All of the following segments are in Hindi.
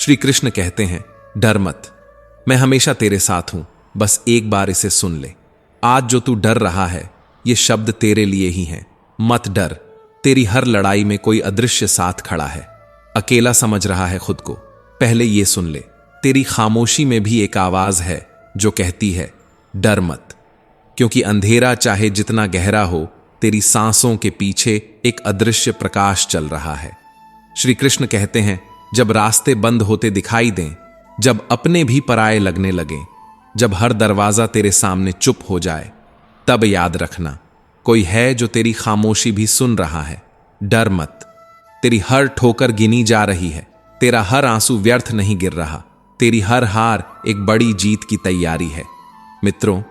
श्री कृष्ण कहते हैं, डर मत, मैं हमेशा तेरे साथ हूं, बस एक बार इसे सुन ले। आज जो तू डर रहा है, ये शब्द तेरे लिए ही हैं। मत डर, तेरी हर लड़ाई में कोई अदृश्य साथ खड़ा है। अकेला समझ रहा है खुद को, पहले ये सुन ले, तेरी खामोशी में भी एक आवाज है जो कहती है, डर मत। क्योंकि अंधेरा चाहे जितना गहरा हो, तेरी सांसों के पीछे एक अदृश्य प्रकाश चल रहा है। श्री कृष्ण कहते हैं, जब रास्ते बंद होते दिखाई दें, जब अपने भी पराये लगने लगें, जब हर दरवाजा तेरे सामने चुप हो जाए, तब याद रखना, कोई है जो तेरी खामोशी भी सुन रहा है। डर मत, तेरी हर ठोकर गिनी जा रही है, तेरा हर आंसू व्यर्थ नहीं गिर रहा, तेरी हर हार एक बड़ी जीत की तैयारी है। मित्रों,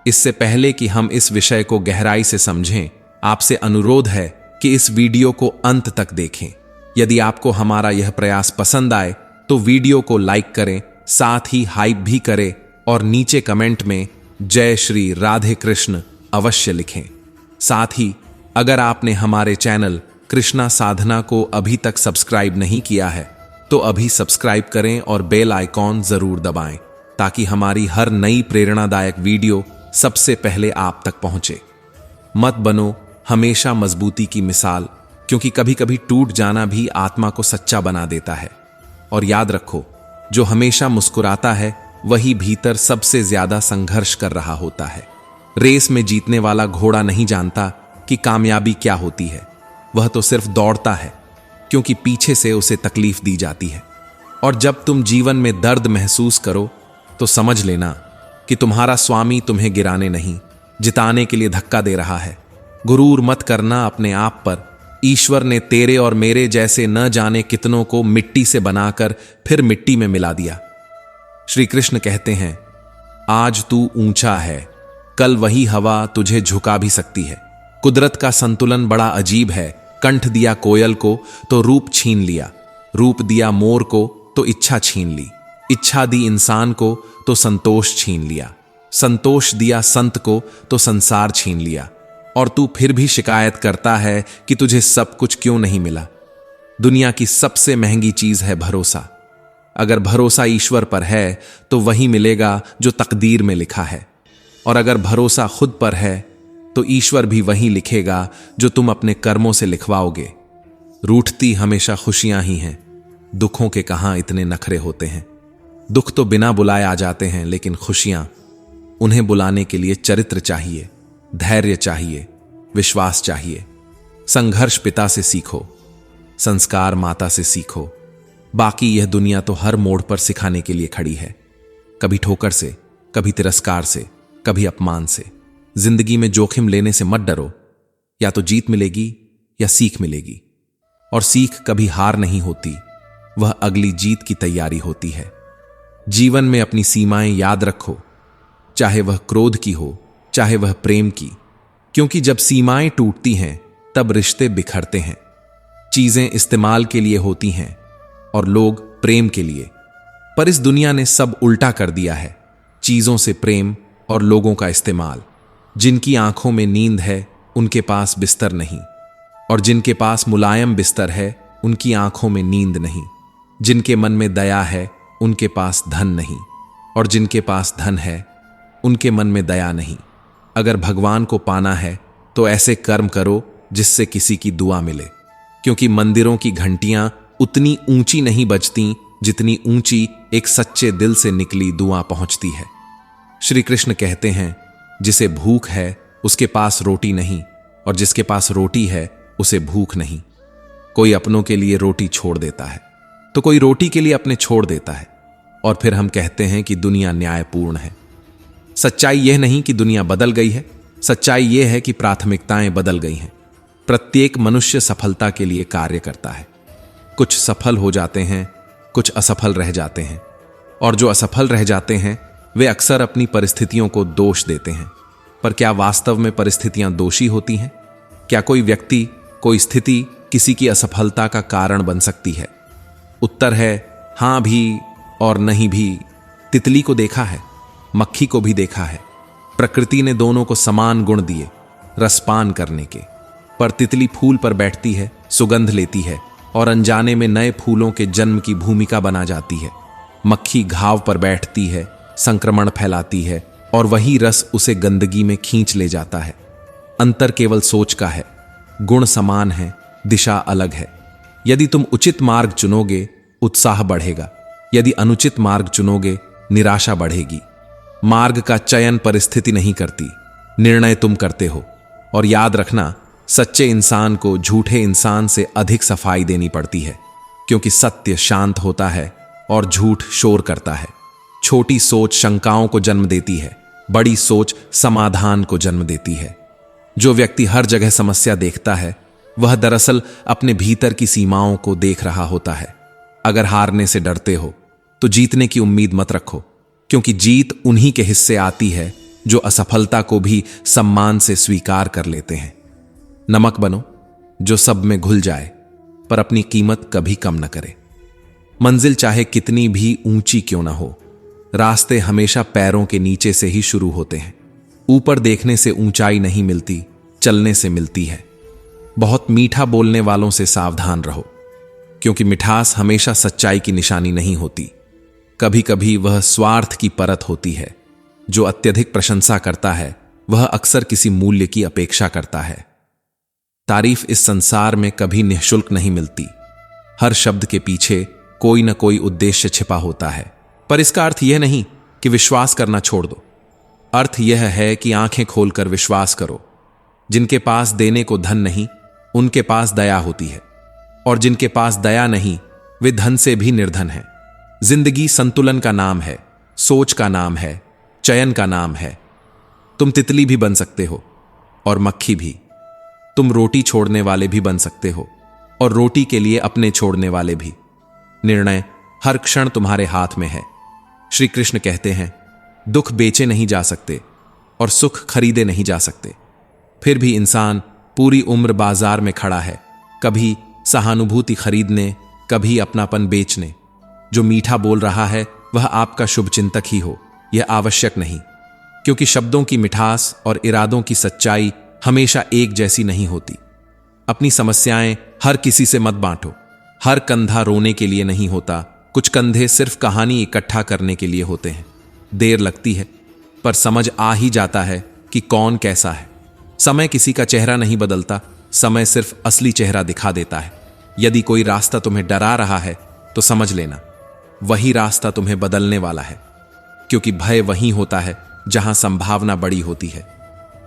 इससे पहले कि हम इस विषय को गहराई से समझें, आपसे अनुरोध है कि इस वीडियो को अंत तक देखें। यदि आपको हमारा यह प्रयास पसंद आए तो वीडियो को लाइक करें, साथ ही हाइप भी करें और नीचे कमेंट में जय श्री राधे कृष्ण अवश्य लिखें। साथ ही अगर आपने हमारे चैनल कृष्णा साधना को अभी तक सब्सक्राइब नहीं किया है तो अभी सब्सक्राइब करें और बेल आइकॉन जरूर दबाएं, ताकि हमारी हर नई प्रेरणादायक वीडियो सबसे पहले आप तक पहुंचे। मत बनो हमेशा मजबूती की मिसाल, क्योंकि कभी कभी टूट जाना भी आत्मा को सच्चा बना देता है। और याद रखो, जो हमेशा मुस्कुराता है वही भीतर सबसे ज्यादा संघर्ष कर रहा होता है। रेस में जीतने वाला घोड़ा नहीं जानता कि कामयाबी क्या होती है, वह तो सिर्फ दौड़ता है, क्योंकि पीछे से उसे तकलीफ दी जाती है। और जब तुम जीवन में दर्द महसूस करो तो समझ लेना कि तुम्हारा स्वामी तुम्हें गिराने नहीं, जिताने के लिए धक्का दे रहा है। गुरूर मत करना अपने आप पर, ईश्वर ने तेरे और मेरे जैसे न जाने कितनों को मिट्टी से बनाकर फिर मिट्टी में मिला दिया। श्री कृष्ण कहते हैं, आज तू ऊंचा है, कल वही हवा तुझे झुका भी सकती है। कुदरत का संतुलन बड़ा अजीब है। कंठ दिया कोयल को तो रूप छीन लिया, रूप दिया मोर को तो इच्छा छीन ली, इच्छा दी इंसान को तो संतोष छीन लिया, संतोष दिया संत को तो संसार छीन लिया। और तू फिर भी शिकायत करता है कि तुझे सब कुछ क्यों नहीं मिला। दुनिया की सबसे महंगी चीज है भरोसा। अगर भरोसा ईश्वर पर है तो वही मिलेगा जो तकदीर में लिखा है, और अगर भरोसा खुद पर है तो ईश्वर भी वही लिखेगा जो तुम अपने कर्मों से लिखवाओगे। रूठती हमेशा खुशियां ही हैं, दुखों के कहां इतने नखरे होते हैं। दुख तो बिना बुलाए आ जाते हैं, लेकिन खुशियां, उन्हें बुलाने के लिए चरित्र चाहिए, धैर्य चाहिए, विश्वास चाहिए। संघर्ष पिता से सीखो, संस्कार माता से सीखो। बाकी यह दुनिया तो हर मोड़ पर सिखाने के लिए खड़ी है, कभी ठोकर से, कभी तिरस्कार से, कभी अपमान से। जिंदगी में जोखिम लेने से मत डरो, या तो जीत मिलेगी या सीख मिलेगी। और सीख कभी हार नहीं होती, वह अगली जीत की तैयारी होती है। जीवन में अपनी सीमाएं याद रखो, चाहे वह क्रोध की हो, चाहे वह प्रेम की, क्योंकि जब सीमाएं टूटती हैं तब रिश्ते बिखरते हैं। चीजें इस्तेमाल के लिए होती हैं और लोग प्रेम के लिए, पर इस दुनिया ने सब उल्टा कर दिया है। चीजों से प्रेम और लोगों का इस्तेमाल। जिनकी आंखों में नींद है उनके पास बिस्तर नहीं, और जिनके पास मुलायम बिस्तर है उनकी आंखों में नींद नहीं। जिनके मन में दया है उनके पास धन नहीं, और जिनके पास धन है उनके मन में दया नहीं। अगर भगवान को पाना है तो ऐसे कर्म करो जिससे किसी की दुआ मिले, क्योंकि मंदिरों की घंटियां उतनी ऊंची नहीं बजती जितनी ऊंची एक सच्चे दिल से निकली दुआ पहुंचती है। श्री कृष्ण कहते हैं, जिसे भूख है उसके पास रोटी नहीं, और जिसके पास रोटी है उसे भूख नहीं। कोई अपनों के लिए रोटी छोड़ देता है तो कोई रोटी के लिए अपने छोड़ देता है, और फिर हम कहते हैं कि दुनिया न्यायपूर्ण है। सच्चाई यह नहीं कि दुनिया बदल गई है, सच्चाई यह है कि प्राथमिकताएं बदल गई हैं। प्रत्येक मनुष्य सफलता के लिए कार्य करता है। कुछ सफल हो जाते हैं, कुछ असफल रह जाते हैं, और जो असफल रह जाते हैं वे अक्सर अपनी परिस्थितियों को दोष देते हैं। पर क्या वास्तव में परिस्थितियां दोषी होती हैं? क्या कोई व्यक्ति, कोई स्थिति किसी की असफलता का कारण बन सकती है? उत्तर है हां भी और नहीं भी। तितली को देखा है, मक्खी को भी देखा है। प्रकृति ने दोनों को समान गुण दिए रसपान करने के, पर तितली फूल पर बैठती है, सुगंध लेती है और अनजाने में नए फूलों के जन्म की भूमिका बना जाती है। मक्खी घाव पर बैठती है, संक्रमण फैलाती है और वही रस उसे गंदगी में खींच ले जाता है। अंतर केवल सोच का है, गुण समान है, दिशा अलग है। यदि तुम उचित मार्ग चुनोगे, उत्साह बढ़ेगा। यदि अनुचित मार्ग चुनोगे, निराशा बढ़ेगी। मार्ग का चयन परिस्थिति नहीं करती, निर्णय तुम करते हो। और याद रखना, सच्चे इंसान को झूठे इंसान से अधिक सफाई देनी पड़ती है, क्योंकि सत्य शांत होता है और झूठ शोर करता है। छोटी सोच शंकाओं को जन्म देती है, बड़ी सोच समाधान को जन्म देती है। जो व्यक्ति हर जगह समस्या देखता है, वह दरअसल अपने भीतर की सीमाओं को देख रहा होता है। अगर हारने से डरते हो तो जीतने की उम्मीद मत रखो, क्योंकि जीत उन्हीं के हिस्से आती है जो असफलता को भी सम्मान से स्वीकार कर लेते हैं। नमक बनो जो सब में घुल जाए, पर अपनी कीमत कभी कम न करे। मंजिल चाहे कितनी भी ऊंची क्यों ना हो, रास्ते हमेशा पैरों के नीचे से ही शुरू होते हैं। ऊपर देखने से ऊंचाई नहीं मिलती, चलने से मिलती है। बहुत मीठा बोलने वालों से सावधान रहो, क्योंकि मिठास हमेशा सच्चाई की निशानी नहीं होती। कभी कभी वह स्वार्थ की परत होती है। जो अत्यधिक प्रशंसा करता है, वह अक्सर किसी मूल्य की अपेक्षा करता है। तारीफ इस संसार में कभी निःशुल्क नहीं मिलती। हर शब्द के पीछे कोई न कोई उद्देश्य छिपा होता है। पर इसका अर्थ यह नहीं कि विश्वास करना छोड़ दो। अर्थ यह है कि आंखें खोलकर विश्वास करो। जिनके पास देने को धन नहीं, उनके पास दया होती है, और जिनके पास दया नहीं, वे धन से भी निर्धन हैं। जिंदगी संतुलन का नाम है, सोच का नाम है, चयन का नाम है। तुम तितली भी बन सकते हो और मक्खी भी। तुम रोटी छोड़ने वाले भी बन सकते हो और रोटी के लिए अपने छोड़ने वाले भी। निर्णय हर क्षण तुम्हारे हाथ में है। श्री कृष्ण कहते हैं, दुख बेचे नहीं जा सकते और सुख खरीदे नहीं जा सकते। फिर भी इंसान पूरी उम्र बाजार में खड़ा है, कभी सहानुभूति खरीदने, कभी अपनापन बेचने। जो मीठा बोल रहा है वह आपका शुभचिंतक ही हो, यह आवश्यक नहीं, क्योंकि शब्दों की मिठास और इरादों की सच्चाई हमेशा एक जैसी नहीं होती। अपनी समस्याएं हर किसी से मत बांटो। हर कंधा रोने के लिए नहीं होता, कुछ कंधे सिर्फ कहानी इकट्ठा करने के लिए होते हैं। देर लगती है, पर समझ आ ही जाता है कि कौन कैसा है। समय किसी का चेहरा नहीं बदलता, समय सिर्फ असली चेहरा दिखा देता है। यदि कोई रास्ता तुम्हें डरा रहा है तो समझ लेना, वही रास्ता तुम्हें बदलने वाला है, क्योंकि भय वहीं होता है जहां संभावना बड़ी होती है।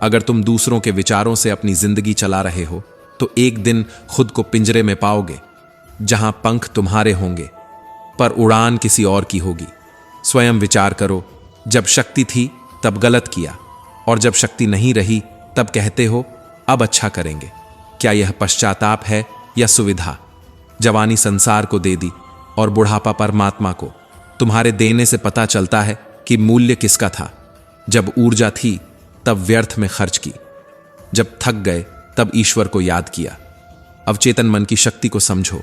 अगर तुम दूसरों के विचारों से अपनी जिंदगी चला रहे हो तो एक दिन खुद को पिंजरे में पाओगे, जहां पंख तुम्हारे होंगे पर उड़ान किसी और की होगी। स्वयं विचार करो, जब शक्ति थी तब गलत किया, और जब शक्ति नहीं रही तब कहते हो अब अच्छा करेंगे। क्या यह पश्चाताप है या सुविधा? जवानी संसार को दे दी और बुढ़ापा परमात्मा को। तुम्हारे देने से पता चलता है कि मूल्य किसका था। जब ऊर्जा थी तब व्यर्थ में खर्च की, जब थक गए तब ईश्वर को याद किया। अवचेतन मन की शक्ति को समझो।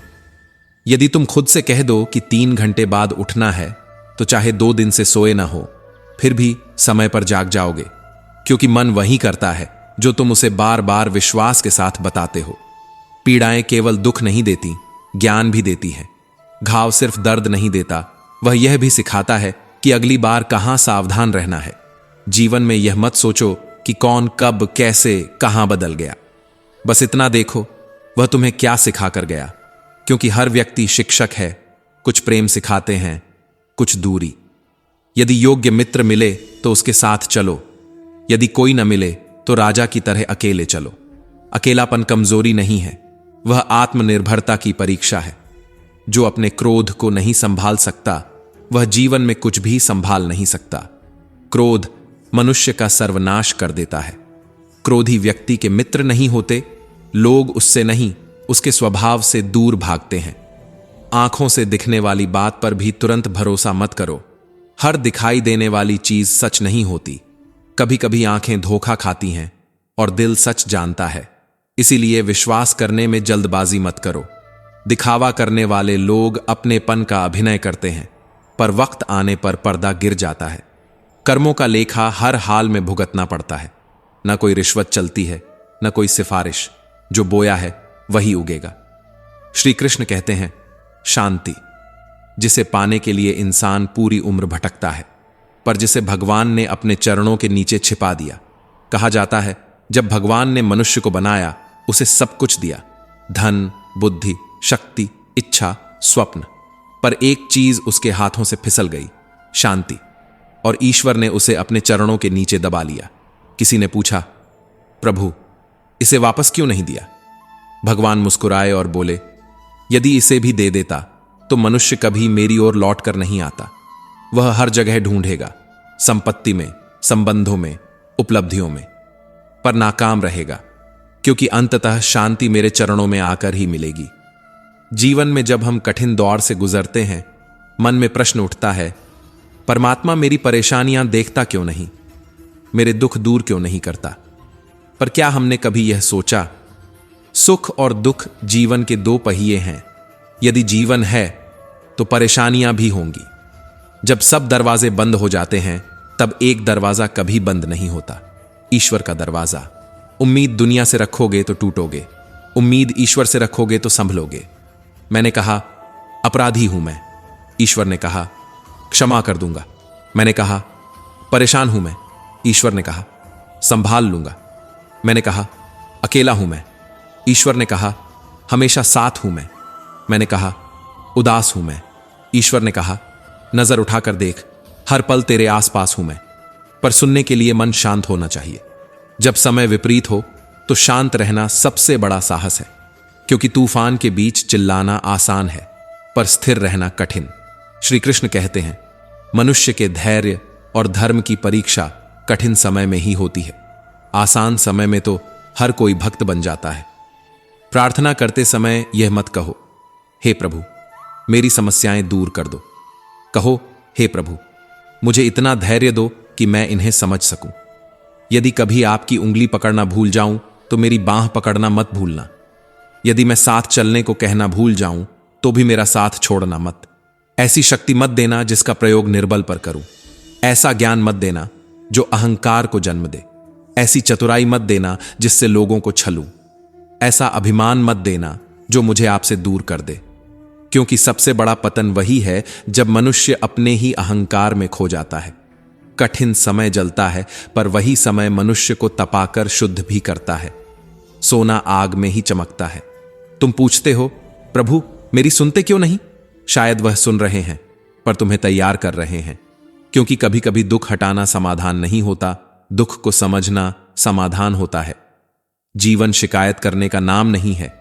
यदि तुम खुद से कह दो कि 3 घंटे बाद उठना है, तो चाहे 2 दिन से सोए ना हो, फिर भी समय पर जाग जाओगे, क्योंकि मन वही करता है जो तुम उसे बार बार विश्वास के साथ बताते हो। पीड़ाएं केवल दुख नहीं देती, ज्ञान भी देती है। घाव सिर्फ दर्द नहीं देता, वह यह भी सिखाता है कि अगली बार कहां सावधान रहना है। जीवन में यह मत सोचो कि कौन कब कैसे कहां बदल गया। बस इतना देखो वह तुम्हें क्या सिखा कर गया, क्योंकि हर व्यक्ति शिक्षक है। कुछ प्रेम सिखाते हैं, कुछ दूरी। यदि योग्य मित्र मिले तो उसके साथ चलो, यदि कोई न मिले तो राजा की तरह अकेले चलो। अकेलापन कमजोरी नहीं है, वह आत्मनिर्भरता की परीक्षा है। जो अपने क्रोध को नहीं संभाल सकता, वह जीवन में कुछ भी संभाल नहीं सकता। क्रोध मनुष्य का सर्वनाश कर देता है। क्रोधी व्यक्ति के मित्र नहीं होते, लोग उससे नहीं, उसके स्वभाव से दूर भागते हैं। आंखों से दिखने वाली बात पर भी तुरंत भरोसा मत करो। हर दिखाई देने वाली चीज सच नहीं होती। कभी कभी आंखें धोखा खाती हैं और दिल सच जानता है। इसीलिए विश्वास करने में जल्दबाजी मत करो। दिखावा करने वाले लोग अपनेपन का अभिनय करते हैं, पर वक्त आने पर पर्दा गिर जाता है। कर्मों का लेखा हर हाल में भुगतना पड़ता है। न कोई रिश्वत चलती है, न कोई सिफारिश। जो बोया है वही उगेगा। श्री कृष्ण कहते हैं, शांति, जिसे पाने के लिए इंसान पूरी उम्र भटकता है, पर जिसे भगवान ने अपने चरणों के नीचे छिपा दिया। कहा जाता है, जब भगवान ने मनुष्य को बनाया, उसे सब कुछ दिया, धन, बुद्धि, शक्ति, इच्छा, स्वप्न, पर एक चीज उसके हाथों से फिसल गई, शांति, और ईश्वर ने उसे अपने चरणों के नीचे दबा लिया। किसी ने पूछा, प्रभु, इसे वापस क्यों नहीं दिया? भगवान मुस्कुराए और बोले, यदि इसे भी दे देता तो मनुष्य कभी मेरी ओर लौट कर नहीं आता। वह हर जगह ढूंढेगा, संपत्ति में, संबंधों में, उपलब्धियों में, पर नाकाम रहेगा, क्योंकि अंततः शांति मेरे चरणों में आकर ही मिलेगी। जीवन में जब हम कठिन दौर से गुजरते हैं, मन में प्रश्न उठता है, परमात्मा मेरी परेशानियां देखता क्यों नहीं, मेरे दुख दूर क्यों नहीं करता? पर क्या हमने कभी यह सोचा, सुख और दुख जीवन के दो पहिए हैं। यदि जीवन है तो परेशानियां भी होंगी। जब सब दरवाजे बंद हो जाते हैं, तब एक दरवाजा कभी बंद नहीं होता, ईश्वर का दरवाजा। उम्मीद दुनिया से रखोगे तो टूटोगे, उम्मीद ईश्वर से रखोगे तो संभलोगे। मैंने कहा, अपराधी हूं मैं। ईश्वर ने कहा, क्षमा कर दूंगा। मैंने कहा, परेशान हूं मैं। ईश्वर ने कहा, संभाल लूंगा। मैंने कहा, अकेला हूं मैं। ईश्वर ने कहा, हमेशा साथ हूं मैं। मैंने कहा, उदास हूं मैं। ईश्वर ने कहा, नजर उठाकर देख, हर पल तेरे आसपास हूं मैं। पर सुनने के लिए मन शांत होना चाहिए। जब समय विपरीत हो तो शांत रहना सबसे बड़ा साहस है, क्योंकि तूफान के बीच चिल्लाना आसान है, पर स्थिर रहना कठिन। श्री कृष्ण कहते हैं, मनुष्य के धैर्य और धर्म की परीक्षा कठिन समय में ही होती है। आसान समय में तो हर कोई भक्त बन जाता है। प्रार्थना करते समय यह मत कहो, हे प्रभु, मेरी समस्याएं दूर कर दो। कहो, हे प्रभु, मुझे इतना धैर्य दो कि मैं इन्हें समझ सकूं। यदि कभी आपकी उंगली पकड़ना भूल जाऊं तो मेरी बांह पकड़ना मत भूलना। यदि मैं साथ चलने को कहना भूल जाऊं तो भी मेरा साथ छोड़ना मत। ऐसी शक्ति मत देना जिसका प्रयोग निर्बल पर करूं। ऐसा ज्ञान मत देना जो अहंकार को जन्म दे। ऐसी चतुराई मत देना जिससे लोगों को छलूं। ऐसा अभिमान मत देना जो मुझे आपसे दूर कर दे, क्योंकि सबसे बड़ा पतन वही है जब मनुष्य अपने ही अहंकार में खो जाता है। कठिन समय जलता है, पर वही समय मनुष्य को तपाकर शुद्ध भी करता है। सोना आग में ही चमकता है। तुम पूछते हो, प्रभु मेरी सुनते क्यों नहीं? शायद वह सुन रहे हैं, पर तुम्हें तैयार कर रहे हैं, क्योंकि कभी कभी दुख हटाना समाधान नहीं होता, दुख को समझना समाधान होता है। जीवन शिकायत करने का नाम नहीं है,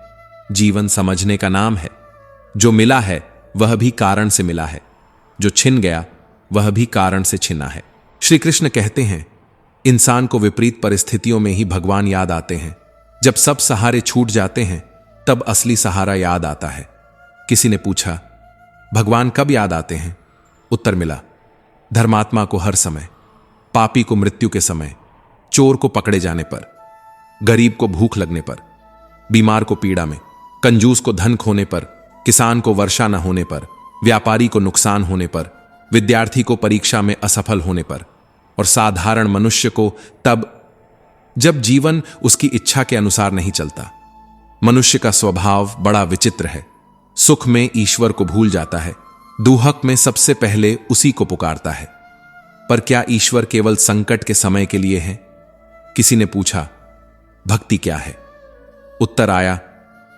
जीवन समझने का नाम है। जो मिला है वह भी कारण से मिला है, जो छिन गया वह भी कारण से छिना है। श्री कृष्ण कहते हैं, इंसान को विपरीत परिस्थितियों में ही भगवान याद आते हैं। जब सब सहारे छूट जाते हैं, तब असली सहारा याद आता है। किसी ने पूछा, भगवान कब याद आते हैं? उत्तर मिला, धर्मात्मा को हर समय, पापी को मृत्यु के समय, चोर को पकड़े जाने पर, गरीब को भूख लगने पर, बीमार को पीड़ा में, कंजूस को धन खोने पर, किसान को वर्षा न होने पर, व्यापारी को नुकसान होने पर, विद्यार्थी को परीक्षा में असफल होने पर, और साधारण मनुष्य को तब जब जीवन उसकी इच्छा के अनुसार नहीं चलता। मनुष्य का स्वभाव बड़ा विचित्र है। सुख में ईश्वर को भूल जाता है, दुहक में सबसे पहले उसी को पुकारता है। पर क्या ईश्वर केवल संकट के समय के लिए है? किसी ने पूछा, भक्ति क्या है? उत्तर आया,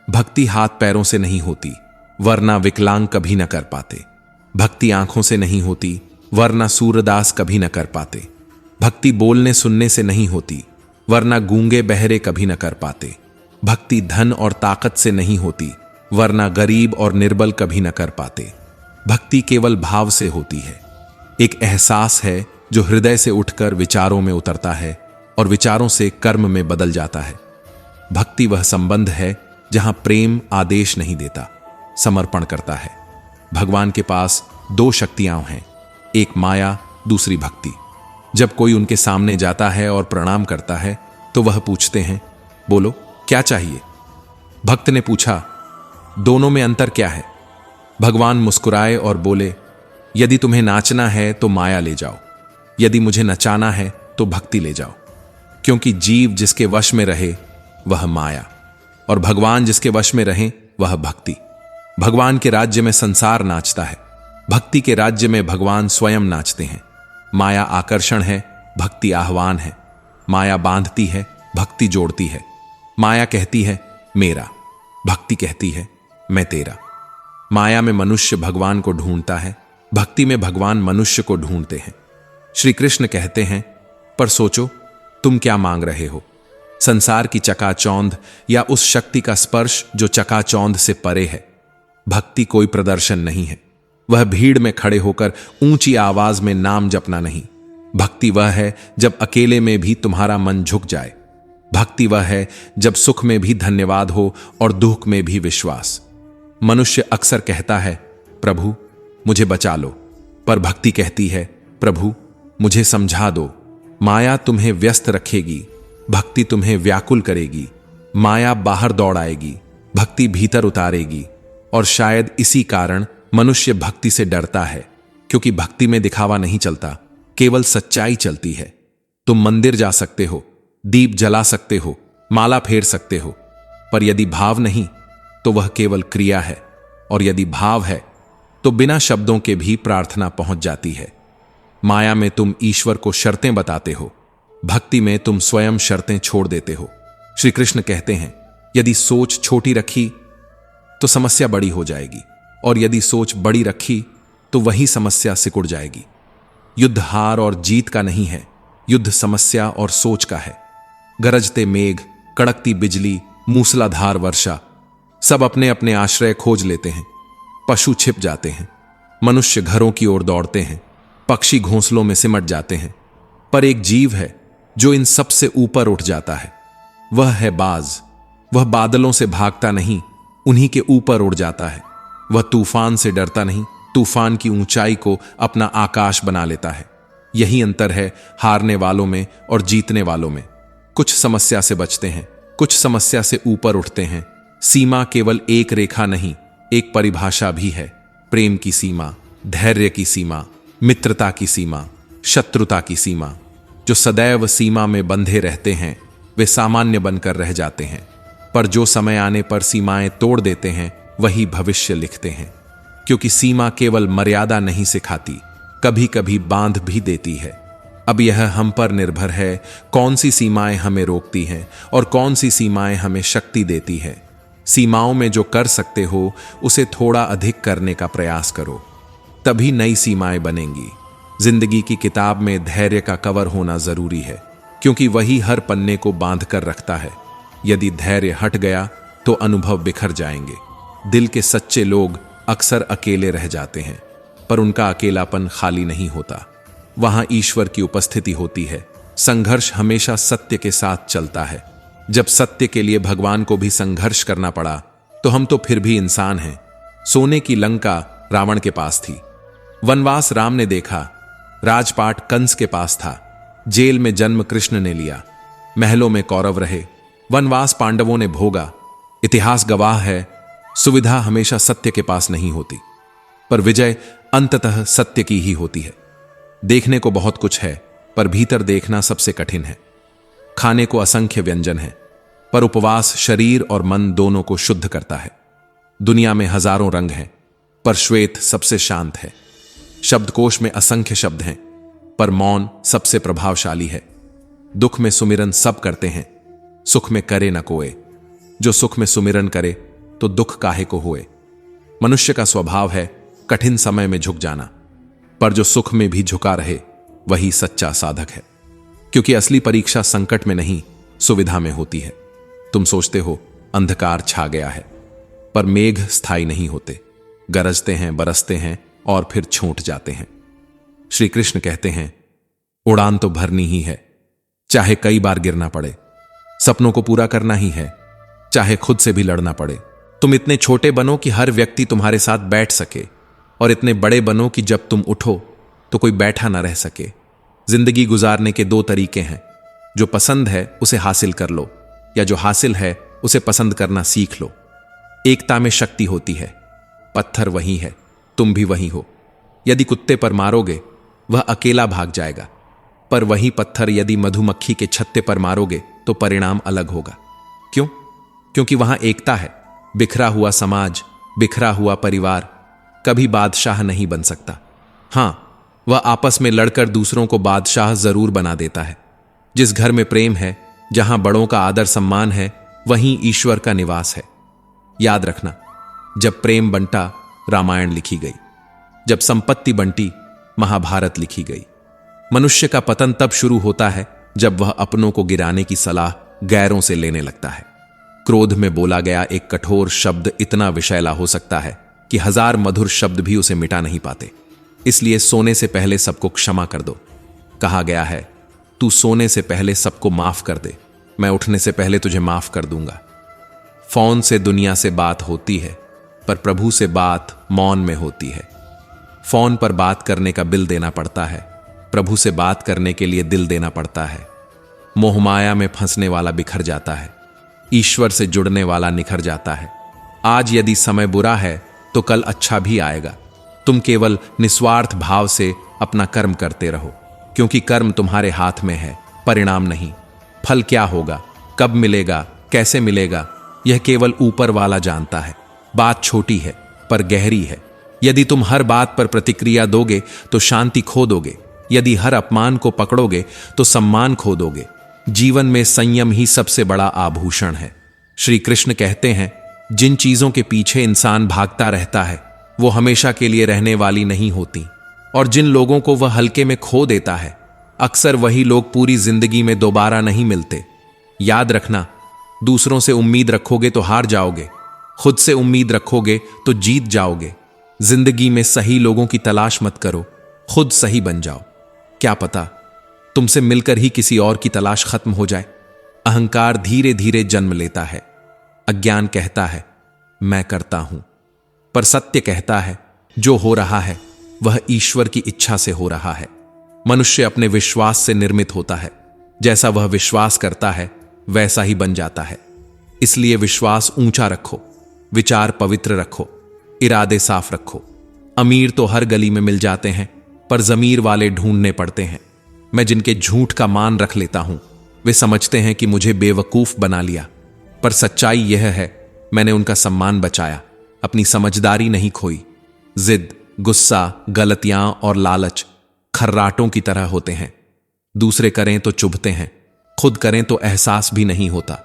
भक्ति हाथ पैरों से नहीं होती, वरना विकलांग कभी न कर पाते। भक्ति आंखों से नहीं होती, वरना सूरदास कभी न कर पाते। भक्ति बोलने सुनने से नहीं होती, वरना गूंगे बहरे कभी न कर पाते। भक्ति धन और ताकत से नहीं होती, वरना गरीब और निर्बल कभी न कर पाते। भक्ति केवल भाव से होती है, एक एहसास है जो हृदय से उठकर विचारों में उतरता है और विचारों से कर्म में बदल जाता है। भक्ति वह संबंध है जहां प्रेम आदेश नहीं देता, समर्पण करता है। भगवान के पास दो शक्तियां हैं, एक माया, दूसरी भक्ति। जब कोई उनके सामने जाता है और प्रणाम करता है तो वह पूछते हैं, बोलो क्या चाहिए? भक्त ने पूछा, दोनों में अंतर क्या है? भगवान मुस्कुराए और बोले, यदि तुम्हें नाचना है तो माया ले जाओ, यदि मुझे नचाना है तो भक्ति ले जाओ। क्योंकि जीव जिसके वश में रहे वह माया, और भगवान जिसके वश में रहे वह भक्ति। भगवान के राज्य में संसार नाचता है, भक्ति के राज्य में भगवान स्वयं नाचते हैं। माया आकर्षण है, भक्ति आह्वान है। माया बांधती है, भक्ति जोड़ती है। माया कहती है मेरा, भक्ति कहती है मैं तेरा। माया में मनुष्य भगवान को ढूंढता है, भक्ति में भगवान मनुष्य को ढूंढते हैं। श्री कृष्ण कहते हैं, पर सोचो तुम क्या मांग रहे हो? संसार की चकाचौंध या उस शक्ति का स्पर्श जो चकाचौंध से परे है? भक्ति कोई प्रदर्शन नहीं है, वह भीड़ में खड़े होकर ऊंची आवाज में नाम जपना नहीं। भक्ति वह है जब अकेले में भी तुम्हारा मन झुक जाए। भक्ति वह है जब सुख में भी धन्यवाद हो और दुख में भी विश्वास। मनुष्य अक्सर कहता है प्रभु मुझे बचा लो, पर भक्ति कहती है प्रभु मुझे समझा दो। माया तुम्हें व्यस्त रखेगी, भक्ति तुम्हें व्याकुल करेगी। माया बाहर दौड़ाएगी, भक्ति भीतर उतारेगी। और शायद इसी कारण मनुष्य भक्ति से डरता है, क्योंकि भक्ति में दिखावा नहीं चलता, केवल सच्चाई चलती है। तुम मंदिर जा सकते हो, दीप जला सकते हो, माला फेर सकते हो, पर यदि भाव नहीं तो वह केवल क्रिया है। और यदि भाव है तो बिना शब्दों के भी प्रार्थना पहुंच जाती है। माया में तुम ईश्वर को शर्तें बताते हो, भक्ति में तुम स्वयं शर्तें छोड़ देते हो। श्री कृष्ण कहते हैं यदि सोच छोटी रखी तो समस्या बड़ी हो जाएगी, और यदि सोच बड़ी रखी तो वही समस्या सिकुड़ जाएगी। युद्ध हार और जीत का नहीं है, युद्ध समस्या और सोच का है। गरजते मेघ, कड़कती बिजली, मूसलाधार वर्षा, सब अपने अपने आश्रय खोज लेते हैं। पशु छिप जाते हैं, मनुष्य घरों की ओर दौड़ते हैं, पक्षी घोंसलों में सिमट जाते हैं, पर एक जीव है जो इन सब से ऊपर उठ जाता है। वह है बाज। वह बादलों से भागता नहीं, उन्हीं के ऊपर उड़ जाता है। वह तूफान से डरता नहीं, तूफान की ऊंचाई को अपना आकाश बना लेता है। यही अंतर है हारने वालों में और जीतने वालों में। कुछ समस्या से बचते हैं, कुछ समस्या से ऊपर उठते हैं। सीमा केवल एक रेखा नहीं, एक परिभाषा भी है। प्रेम की सीमा, धैर्य की सीमा, मित्रता की सीमा, शत्रुता की सीमा। जो सदैव सीमा में बंधे रहते हैं वे सामान्य बनकर रह जाते हैं, पर जो समय आने पर सीमाएं तोड़ देते हैं वही भविष्य लिखते हैं। क्योंकि सीमा केवल मर्यादा नहीं सिखाती, कभी कभी बांध भी देती है। अब यह हम पर निर्भर है कौन सी सीमाएं हमें रोकती हैं और कौन सी सीमाएं हमें शक्ति देती है। सीमाओं में जो कर सकते हो उसे थोड़ा अधिक करने का प्रयास करो, तभी नई सीमाएं बनेंगी। जिंदगी की किताब में धैर्य का कवर होना जरूरी है, क्योंकि वही हर पन्ने को बांध कर रखता है। यदि धैर्य हट गया तो अनुभव बिखर जाएंगे। दिल के सच्चे लोग अक्सर अकेले रह जाते हैं, पर उनका अकेलापन खाली नहीं होता, वहां ईश्वर की उपस्थिति होती है। संघर्ष हमेशा सत्य के साथ चलता है। जब सत्य के लिए भगवान को भी संघर्ष करना पड़ा तो हम तो फिर भी इंसान हैं। सोने की लंका रावण के पास थी, वनवास राम ने देखा, राजपाट कंस के पास था, जेल में जन्म कृष्ण ने लिया, महलों में कौरव रहे, वनवास पांडवों ने भोगा। इतिहास गवाह है, सुविधा हमेशा सत्य के पास नहीं होती, पर विजय अंततः सत्य की ही होती है। देखने को बहुत कुछ है, पर भीतर देखना सबसे कठिन है। खाने को असंख्य व्यंजन है, पर उपवास शरीर और मन दोनों को शुद्ध करता है। दुनिया में हजारों रंग हैं, पर श्वेत सबसे शांत है। शब्दकोश में असंख्य शब्द हैं, पर मौन सबसे प्रभावशाली है। दुख में सुमिरन सब करते हैं, सुख में करे न कोय। जो सुख में सुमिरन करे तो दुख काहे को होए। मनुष्य का स्वभाव है कठिन समय में झुक जाना, पर जो सुख में भी झुका रहे वही सच्चा साधक है। क्योंकि असली परीक्षा संकट में नहीं, सुविधा में होती है। तुम सोचते हो अंधकार छा गया है, पर मेघ स्थायी नहीं होते, गरजते हैं, बरसते हैं और फिर छूट जाते हैं। श्री कृष्ण कहते हैं उड़ान तो भरनी ही है, चाहे कई बार गिरना पड़े। सपनों को पूरा करना ही है, चाहे खुद से भी लड़ना पड़े। तुम इतने छोटे बनो कि हर व्यक्ति तुम्हारे साथ बैठ सके, और इतने बड़े बनो कि जब तुम उठो तो कोई बैठा ना रह सके। जिंदगी गुजारने के दो तरीके हैं, जो पसंद है उसे हासिल कर लो, या जो हासिल है उसे पसंद करना सीख लो। एकता में शक्ति होती है। पत्थर वही है, तुम भी वही हो। यदि कुत्ते पर मारोगे वह अकेला भाग जाएगा, पर वही पत्थर यदि मधुमक्खी के छत्ते पर मारोगे तो परिणाम अलग होगा। क्यों? क्योंकि वहां एकता है। बिखरा हुआ समाज बिखरा हुआ परिवार कभी बादशाह नहीं बन सकता। हां, वह आपस में लड़कर दूसरों को बादशाह जरूर बना देता है। जिस घर में प्रेम है, जहां बड़ों का आदर सम्मान है, वहीं ईश्वर का निवास है। याद रखना, जब प्रेम बंटा रामायण लिखी गई, जब संपत्ति बंटी महाभारत लिखी गई। मनुष्य का पतन तब शुरू होता है जब वह अपनों को गिराने की सलाह गैरों से लेने लगता है। क्रोध में बोला गया एक कठोर शब्द इतना विषैला हो सकता है कि 1000 मधुर शब्द भी उसे मिटा नहीं पाते। इसलिए सोने से पहले सबको क्षमा कर दो। कहा गया है, तू सोने से पहले सबको माफ कर दे, मैं उठने से पहले तुझे माफ कर दूंगा। फोन से दुनिया से बात होती है, पर प्रभु से बात मौन में होती है। फोन पर बात करने का बिल देना पड़ता है, प्रभु से बात करने के लिए दिल देना पड़ता है। मोहमाया में फंसने वाला बिखर जाता है, ईश्वर से जुड़ने वाला निखर जाता है। आज यदि समय बुरा है तो कल अच्छा भी आएगा। तुम केवल निस्वार्थ भाव से अपना कर्म करते रहो, क्योंकि कर्म तुम्हारे हाथ में है, परिणाम नहीं। फल क्या होगा, कब मिलेगा, कैसे मिलेगा, यह केवल ऊपर वाला जानता है। बात छोटी है पर गहरी है। यदि तुम हर बात पर प्रतिक्रिया दोगे तो शांति खो दोगे। यदि हर अपमान को पकड़ोगे तो सम्मान खो दोगे। जीवन में संयम ही सबसे बड़ा आभूषण है। श्री कृष्ण कहते हैं, जिन चीजों के पीछे इंसान भागता रहता है वो हमेशा के लिए रहने वाली नहीं होती, और जिन लोगों को वह हल्के में खो देता है अक्सर वही लोग पूरी जिंदगी में दोबारा नहीं मिलते। याद रखना, दूसरों से उम्मीद रखोगे तो हार जाओगे, खुद से उम्मीद रखोगे तो जीत जाओगे। जिंदगी में सही लोगों की तलाश मत करो, खुद सही बन जाओ। क्या पता तुमसे मिलकर ही किसी और की तलाश खत्म हो जाए। अहंकार धीरे धीरे जन्म लेता है। अज्ञान कहता है मैं करता हूं, पर सत्य कहता है जो हो रहा है वह ईश्वर की इच्छा से हो रहा है। मनुष्य अपने विश्वास से निर्मित होता है। जैसा वह विश्वास करता है वैसा ही बन जाता है। इसलिए विश्वास ऊंचा रखो, विचार पवित्र रखो, इरादे साफ रखो। अमीर तो हर गली में मिल जाते हैं, पर जमीर वाले ढूंढने पड़ते हैं। मैं जिनके झूठ का मान रख लेता हूं वे समझते हैं कि मुझे बेवकूफ बना लिया, पर सच्चाई यह है मैंने उनका सम्मान बचाया, अपनी समझदारी नहीं खोई। जिद, गुस्सा, गलतियां और लालच खर्राटों की तरह होते हैं। दूसरे करें तो चुभते हैं, खुद करें तो एहसास भी नहीं होता।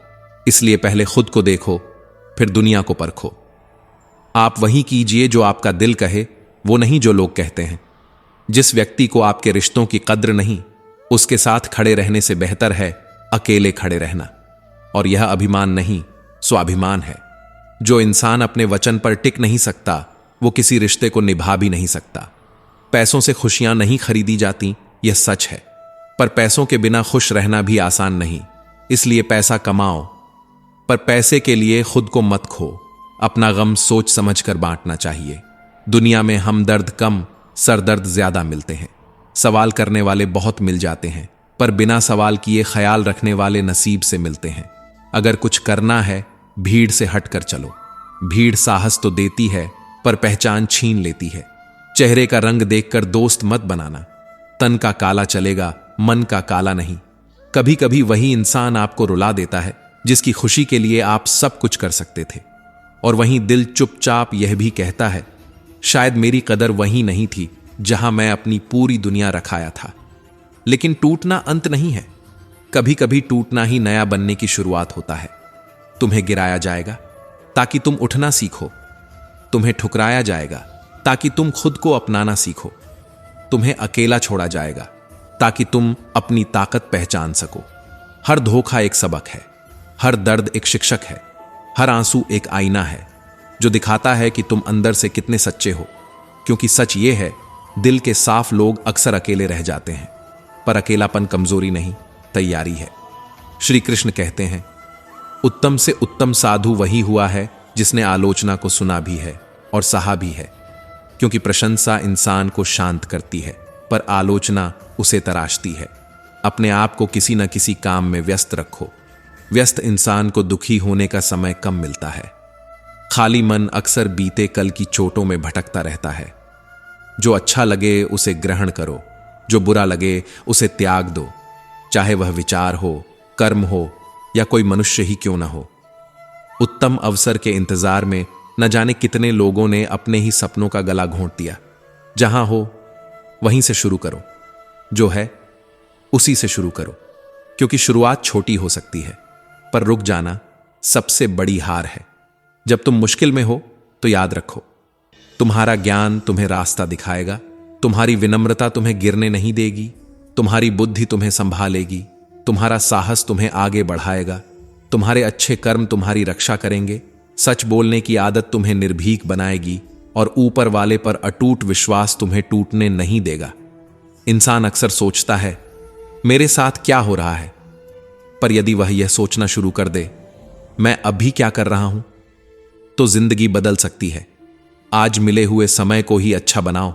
इसलिए पहले खुद को देखो, फिर दुनिया को परखो। आप वही कीजिए जो आपका दिल कहे, वो नहीं जो लोग कहते हैं। जिस व्यक्ति को आपके रिश्तों की कद्र नहीं, उसके साथ खड़े रहने से बेहतर है अकेले खड़े रहना। और यह अभिमान नहीं, स्वाभिमान है। जो इंसान अपने वचन पर टिक नहीं सकता वो किसी रिश्ते को निभा भी नहीं सकता। पैसों से खुशियां नहीं खरीदी जाती, यह सच है, पर पैसों के बिना खुश रहना भी आसान नहीं। इसलिए पैसा कमाओ, पर पैसे के लिए खुद को मत खो। अपना गम सोच समझ कर बांटना चाहिए। दुनिया में हमदर्द कम, सरदर्द ज्यादा मिलते हैं। सवाल करने वाले बहुत मिल जाते हैं, पर बिना सवाल किए ख्याल रखने वाले नसीब से मिलते हैं। अगर कुछ करना है भीड़ से हटकर चलो। भीड़ साहस तो देती है पर पहचान छीन लेती है। चेहरे का रंग देखकर दोस्त मत बनाना। तन का काला चलेगा, मन का काला नहीं। कभी कभी वही इंसान आपको रुला देता है जिसकी खुशी के लिए आप सब कुछ कर सकते थे, और वहीं दिल चुपचाप यह भी कहता है शायद मेरी कदर वहीं नहीं थी जहां मैं अपनी पूरी दुनिया रखाया था। लेकिन टूटना अंत नहीं है। कभी कभी टूटना ही नया बनने की शुरुआत होता है। तुम्हें गिराया जाएगा ताकि तुम उठना सीखो। तुम्हें ठुकराया जाएगा ताकि तुम खुद को अपनाना सीखो। तुम्हें अकेला छोड़ा जाएगा ताकि तुम अपनी ताकत पहचान सको। हर धोखा एक सबक है, हर दर्द एक शिक्षक है, हर आंसू एक आईना है जो दिखाता है कि तुम अंदर से कितने सच्चे हो। क्योंकि सच ये है, दिल के साफ लोग अक्सर अकेले रह जाते हैं, पर अकेलापन कमजोरी नहीं, तैयारी है। श्री कृष्ण कहते हैं, उत्तम से उत्तम साधु वही हुआ है जिसने आलोचना को सुना भी है और सहा भी है। क्योंकि प्रशंसा इंसान को शांत करती है, पर आलोचना उसे तराशती है। अपने आप को किसी न किसी काम में व्यस्त रखो। व्यस्त इंसान को दुखी होने का समय कम मिलता है। खाली मन अक्सर बीते कल की चोटों में भटकता रहता है। जो अच्छा लगे उसे ग्रहण करो, जो बुरा लगे उसे त्याग दो, चाहे वह विचार हो, कर्म हो या कोई मनुष्य ही क्यों ना हो। उत्तम अवसर के इंतजार में न जाने कितने लोगों ने अपने ही सपनों का गला घोंट दिया। जहां हो वहीं से शुरू करो, जो है उसी से शुरू करो, क्योंकि शुरुआत छोटी हो सकती है पर रुक जाना सबसे बड़ी हार है। जब तुम मुश्किल में हो तो याद रखो, तुम्हारा ज्ञान तुम्हें रास्ता दिखाएगा, तुम्हारी विनम्रता तुम्हें गिरने नहीं देगी, तुम्हारी बुद्धि तुम्हें संभालेगी, तुम्हारा साहस तुम्हें आगे बढ़ाएगा, तुम्हारे अच्छे कर्म तुम्हारी रक्षा करेंगे, सच बोलने की आदत तुम्हें निर्भीक बनाएगी और ऊपर वाले पर अटूट विश्वास तुम्हें टूटने नहीं देगा। इंसान अक्सर सोचता है मेरे साथ क्या हो रहा है, पर यदि वह यह सोचना शुरू कर दे मैं अभी क्या कर रहा हूं, तो जिंदगी बदल सकती है। आज मिले हुए समय को ही अच्छा बनाओ।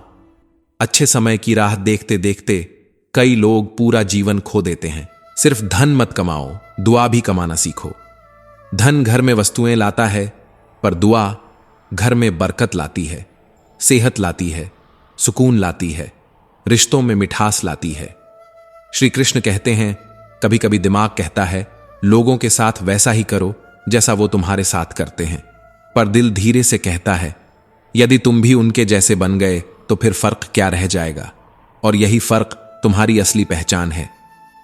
अच्छे समय की राह देखते देखते कई लोग पूरा जीवन खो देते हैं। सिर्फ धन मत कमाओ, दुआ भी कमाना सीखो। धन घर में वस्तुएं लाता है, पर दुआ घर में बरकत लाती है, सेहत लाती है, सुकून लाती है, रिश्तों में मिठास लाती है। श्री कृष्ण कहते हैं कभी कभी दिमाग कहता है लोगों के साथ वैसा ही करो जैसा वो तुम्हारे साथ करते हैं, पर दिल धीरे से कहता है यदि तुम भी उनके जैसे बन गए तो फिर फर्क क्या रह जाएगा। और यही फर्क तुम्हारी असली पहचान है।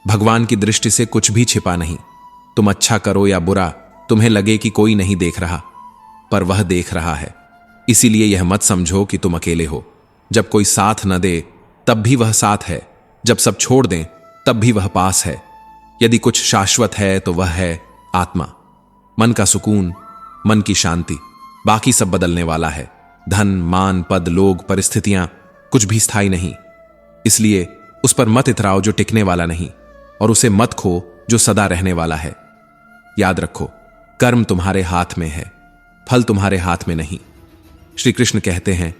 भगवान की दृष्टि से कुछ भी छिपा नहीं। तुम अच्छा करो या बुरा, तुम्हें लगे कि कोई नहीं देख रहा, पर वह देख रहा है। इसीलिए यह मत समझो कि तुम अकेले हो। जब कोई साथ न दे तब भी वह साथ है, जब सब छोड़ दें तब भी वह पास है। यदि कुछ शाश्वत है तो वह है आत्मा, मन का सुकून, मन की शांति। बाकी सब बदलने वाला है। धन, मान, पद, लोग, परिस्थितियां कुछ भी स्थायी नहीं। इसलिए उस पर मत इतराओ जो टिकने वाला नहीं, और उसे मत खो जो सदा रहने वाला है। याद रखो, कर्म तुम्हारे हाथ में है, फल तुम्हारे हाथ में नहीं। श्री कृष्ण कहते हैं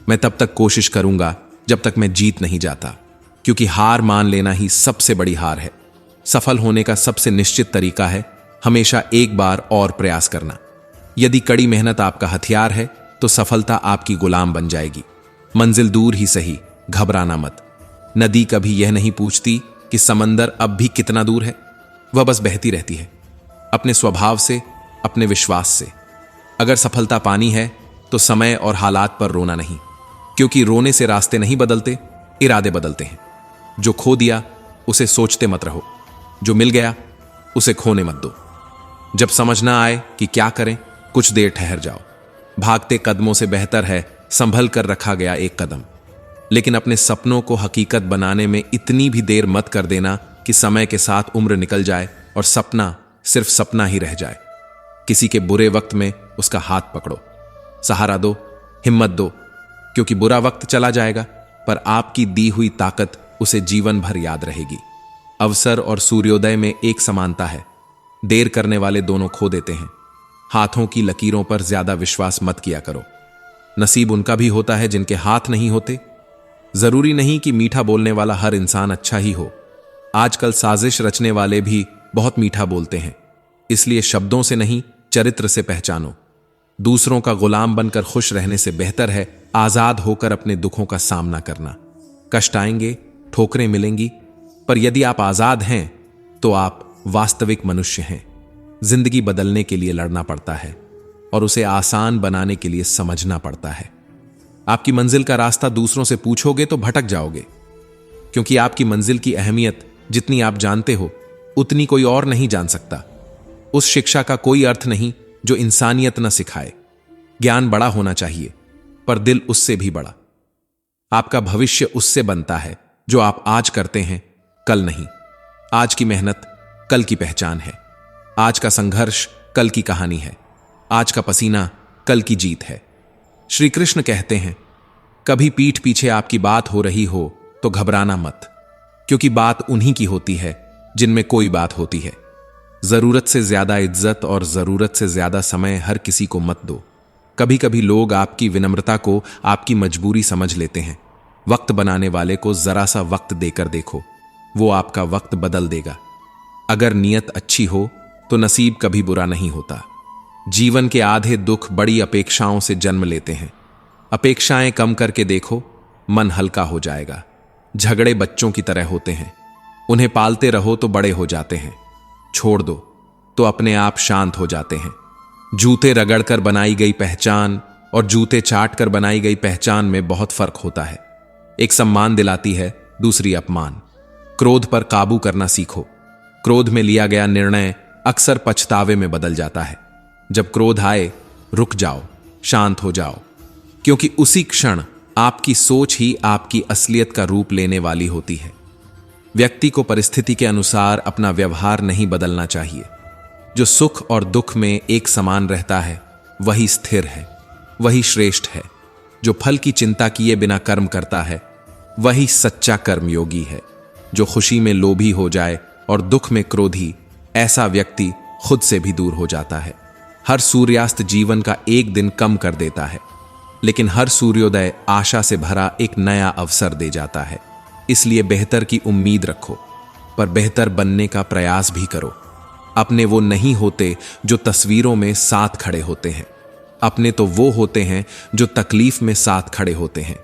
मैं तब तक कोशिश करूंगा जब तक मैं जीत नहीं जाता, क्योंकि हार मान लेना ही सबसे बड़ी हार है। सफल होने का सबसे निश्चित तरीका है हमेशा एक बार और प्रयास करना। यदि कड़ी मेहनत आपका हथियार है तो सफलता आपकी गुलाम बन जाएगी। मंजिल दूर ही सही, घबराना मत। नदी कभी यह नहीं पूछती कि समंदर अब भी कितना दूर है, वह बस बहती रहती है, अपने स्वभाव से, अपने विश्वास से। अगर सफलता पानी है तो समय और हालात पर रोना नहीं, क्योंकि रोने से रास्ते नहीं बदलते, इरादे बदलते हैं। जो खो दिया उसे सोचते मत रहो, जो मिल गया उसे खोने मत दो। जब समझ ना आए कि क्या करें, कुछ देर ठहर जाओ। भागते कदमों से बेहतर है संभल कर रखा गया एक कदम। लेकिन अपने सपनों को हकीकत बनाने में इतनी भी देर मत कर देना कि समय के साथ उम्र निकल जाए और सपना सिर्फ सपना ही रह जाए। किसी के बुरे वक्त में उसका हाथ पकड़ो, सहारा दो, हिम्मत दो, क्योंकि बुरा वक्त चला जाएगा पर आपकी दी हुई ताकत उसे जीवन भर याद रहेगी। अवसर और सूर्योदय में एक समानता है। देर करने वाले दोनों खो देते हैं। हाथों की लकीरों पर ज्यादा विश्वास मत किया करो। नसीब उनका भी होता है जिनके हाथ नहीं होते। जरूरी नहीं कि मीठा बोलने वाला हर इंसान अच्छा ही हो। आजकल साजिश रचने वाले भी बहुत मीठा बोलते हैं। इसलिए शब्दों से नहीं, चरित्र से पहचानो। दूसरों का गुलाम बनकर खुश रहने से बेहतर है आजाद होकर अपने दुखों का सामना करना। कष्ट आएंगे, ठोकरें मिलेंगी, पर यदि आप आजाद हैं तो आप वास्तविक मनुष्य हैं। जिंदगी बदलने के लिए लड़ना पड़ता है और उसे आसान बनाने के लिए समझना पड़ता है। आपकी मंजिल का रास्ता दूसरों से पूछोगे तो भटक जाओगे, क्योंकि आपकी मंजिल की अहमियत जितनी आप जानते हो उतनी कोई और नहीं जान सकता। उस शिक्षा का कोई अर्थ नहीं जो इंसानियत न सिखाए। ज्ञान बड़ा होना चाहिए, पर दिल उससे भी बड़ा। आपका भविष्य उससे बनता है जो आप आज करते हैं, कल नहीं। आज की मेहनत कल की पहचान है। आज का संघर्ष कल की कहानी है। आज का पसीना कल की जीत है। श्री कृष्ण कहते हैं कभी पीठ पीछे आपकी बात हो रही हो तो घबराना मत, क्योंकि बात उन्हीं की होती है जिनमें कोई बात होती है। जरूरत से ज्यादा इज्जत और जरूरत से ज्यादा समय हर किसी को मत दो। कभी कभी लोग आपकी विनम्रता को आपकी मजबूरी समझ लेते हैं। वक्त बनाने वाले को जरा सा वक्त देकर देखो, वो आपका वक्त बदल देगा। अगर नीयत अच्छी हो तो नसीब कभी बुरा नहीं होता। जीवन के आधे दुख बड़ी अपेक्षाओं से जन्म लेते हैं। अपेक्षाएं कम करके देखो, मन हल्का हो जाएगा। झगड़े बच्चों की तरह होते हैं, उन्हें पालते रहो तो बड़े हो जाते हैं। छोड़ दो तो अपने आप शांत हो जाते हैं। जूते रगड़कर बनाई गई पहचान और जूते चाट कर बनाई गई पहचान में बहुत फर्क होता है। एक सम्मान दिलाती है, दूसरी अपमान। क्रोध पर काबू करना सीखो। क्रोध में लिया गया निर्णय अक्सर पछतावे में बदल जाता है। जब क्रोध आए, रुक जाओ, शांत हो जाओ, क्योंकि उसी क्षण आपकी सोच ही आपकी असलियत का रूप लेने वाली होती है। व्यक्ति को परिस्थिति के अनुसार अपना व्यवहार नहीं बदलना चाहिए। जो सुख और दुख में एक समान रहता है वही स्थिर है, वही श्रेष्ठ है। जो फल की चिंता किए बिना कर्म करता है वही सच्चा कर्मयोगी है। जो खुशी में लोभी हो जाए और दुख में क्रोधी, ऐसा व्यक्ति खुद से भी दूर हो जाता है। हर सूर्यास्त जीवन का एक दिन कम कर देता है, लेकिन हर सूर्योदय आशा से भरा एक नया अवसर दे जाता है। इसलिए बेहतर की उम्मीद रखो, पर बेहतर बनने का प्रयास भी करो। अपने वो नहीं होते जो तस्वीरों में साथ खड़े होते हैं। अपने तो वो होते हैं जो तकलीफ में साथ खड़े होते हैं।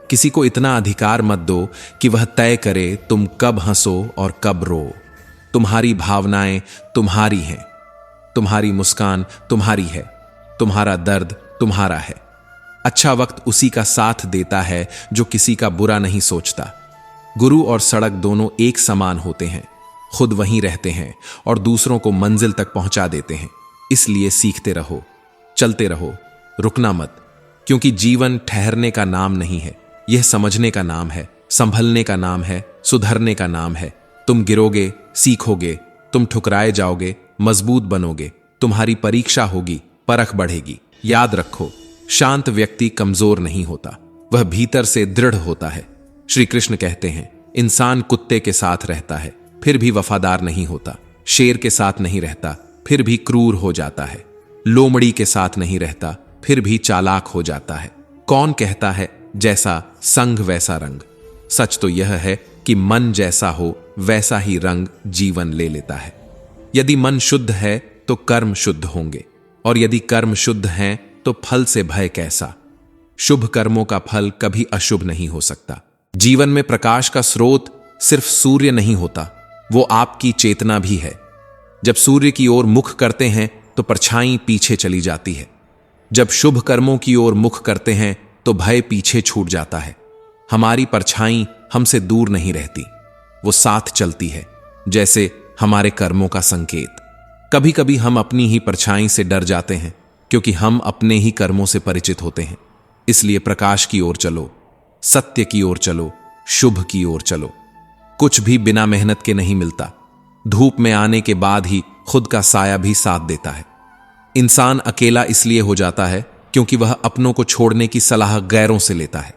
किसी को इतना अधिकार मत दो कि वह तय करे तुम कब हंसो और कब रो। तुम्हारी भावनाएं तुम्हारी हैं, तुम्हारी मुस्कान तुम्हारी है, तुम्हारा दर्द तुम्हारा है। अच्छा वक्त उसी का साथ देता है जो किसी का बुरा नहीं सोचता। गुरु और सड़क दोनों एक समान होते हैं, खुद वहीं रहते हैं और दूसरों को मंजिल तक पहुंचा देते हैं। इसलिए सीखते रहो, चलते रहो, रुकना मत, क्योंकि जीवन ठहरने का नाम नहीं है, यह समझने का नाम है, संभलने का नाम है, सुधरने का नाम है। तुम गिरोगे, सीखोगे, तुम ठुकराए जाओगे, मजबूत बनोगे, तुम्हारी परीक्षा होगी, परख बढ़ेगी। याद रखो, शांत व्यक्ति कमजोर नहीं होता, वह भीतर से दृढ़ होता है। श्री कृष्ण कहते हैं, इंसान कुत्ते के साथ रहता है फिर भी वफादार नहीं होता, शेर के साथ नहीं रहता फिर भी क्रूर हो जाता है, लोमड़ी के साथ नहीं रहता फिर भी चालाक हो जाता है। कौन कहता है जैसा संग वैसा रंग? सच तो यह है कि मन जैसा हो वैसा ही रंग जीवन ले लेता है। यदि मन शुद्ध है तो कर्म शुद्ध होंगे, और यदि कर्म शुद्ध हैं तो फल से भय कैसा? शुभ कर्मों का फल कभी अशुभ नहीं हो सकता। जीवन में प्रकाश का स्रोत सिर्फ सूर्य नहीं होता, वो आपकी चेतना भी है। जब सूर्य की ओर मुख करते हैं तो परछाई पीछे चली जाती है। जब शुभ कर्मों की ओर मुख करते हैं तो भय पीछे छूट जाता है। हमारी परछाई हमसे दूर नहीं रहती, वो साथ चलती है, जैसे हमारे कर्मों का संकेत। कभी कभी हम अपनी ही परछाई से डर जाते हैं, क्योंकि हम अपने ही कर्मों से परिचित होते हैं। इसलिए प्रकाश की ओर चलो, सत्य की ओर चलो, शुभ की ओर चलो। कुछ भी बिना मेहनत के नहीं मिलता। धूप में आने के बाद ही खुद का साया भी साथ देता है। इंसान अकेला इसलिए हो जाता है क्योंकि वह अपनों को छोड़ने की सलाह गैरों से लेता है।